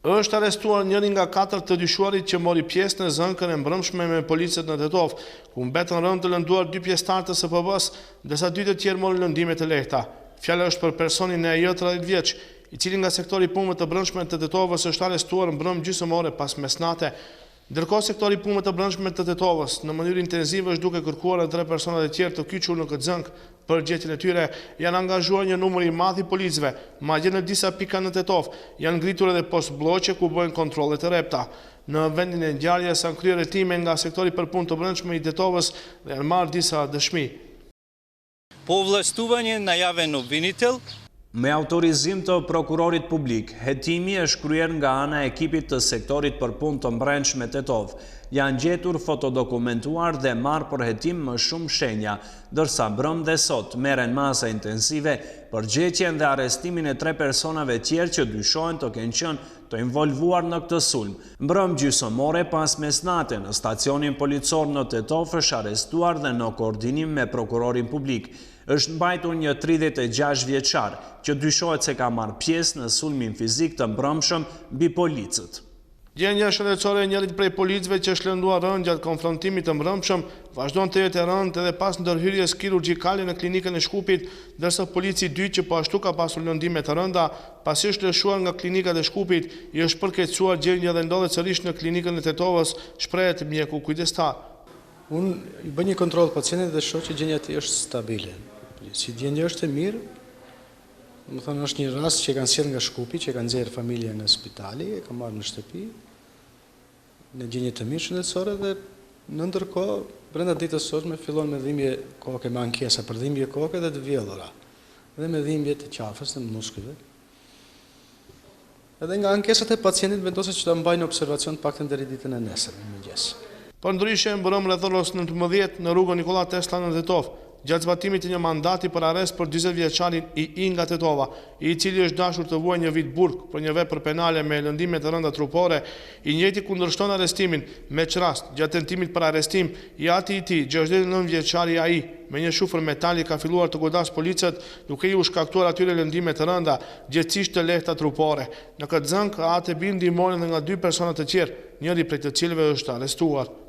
Është arrestuar njëri nga 4 të dyshuarit që mori pjesë në zënkën e mbrëmshme me policët në Tetov, ku mbetën rënë të lënduar 2 pjesëtarë të SPB-s, ndërsa 2 të tjerë morën lëndime të lehta. Fjala është për personin e AJ 30 vjeç, i cili nga sektori punëve të brendshme të Tetovës është arrestuar në mbrëmë gjysmore pas mesnate. Ndërkohë sektori punëve të brendshme të Tetovës në mënyrë intensive është duke kërkuar në 3 personat e tjerë të kyçur në këtë zënk. Për gjetjen e tyre janë angazhuar një numër i madh i policëve, madje në disa pika në Tetov janë ngritur edhe post blloqe ku bëhen kontrolle të rrepta. Në vendin e ngjarjes janë kryer hetime nga sektori për punë të brendshme i Tetovës dhe janë marrë disa dëshmi. Po vllëstuvanje na javën në Vinitel. Me autorizim të prokurorit publik, hetimi është kryer nga ana e ekipit të sektorit për punë të brendshme Tetov. Janë gjetur fotodokumentuar dhe marrë për hetim më shumë shenja, dërsa mbrëm dhe sot merren masa intensive për gjetjen dhe arrestimin e 3 personave tjerë që dyshohen të kenë qenë të involvuar në këtë sulm. Mbrëm gjysmore pas mesnate në stacionin policor në Tetov është arrestuar dhe në koordinim me prokurorin publik është mbajtur një 36 vjeçar që dyshohet se ka marrë pjesë në sulmin fizik të mbrëmshëm mbi policët. Gjendja shëndetësore e njërit prej policëve që është lënduar rënë gjatë konfrontimit të mbrëmshëm vazhdon të jetë e rëndë edhe pas ndërhyrjes kirurgjikale në klinikën e Shkupit, ndërsa polici 2 që po ashtu ka pasur lëndime të rënda, pasi është lëshuar nga klinikat e Shkupit, i është përkeqësuar gjendja dhe ndodhet sërish në klinikën e Tetovës, shprehet mjeku kujdestar. Unë i bën një kontroll pacientit dhe shoh që gjendja e tij është stabile. Si gjendja është e mirë, më thënë është një rast që kanë sjellë nga Shkupi, që kanë nxjerrë familja nga spitali, e kanë marrë në shtëpi, në gjendje të mirë shëndetësore dhe në ndërkohë, brenda ditës sotme fillon me dhimbje koke, me ankesa për dhimbje koke dhe të vjedhura, dhe me dhimbje të qafës në muskujve. Edhe nga ankesat e pacientit vendoset që ta mbajnë observacion paktën deri ditën e nesër në mëngjes. Por ndryshe mbrëm rreth orës 19 në rrugën Nikola Tesla në Tetov, gjatë zbatimit të një mandati për arrest për 40 vjeçarin I nga Tetova, I cili është dashur të vuajë një vit burg për një vepër penale me lëndime të rënda trupore, I njëjti kundërshton arrestimin, me rast gjatë tentimit për arrestim, I ati I tij, 69 vjeçari AI, me një shufër metali ka filluar të godas policët, duke I u shkaktuar atyre lëndime të rënda, gjithsesi të lehta trupore. Në këtë zënk, atë bindi ndihmohen nga 2 persona të tjerë, njëri prej të cilëve është arrestuar.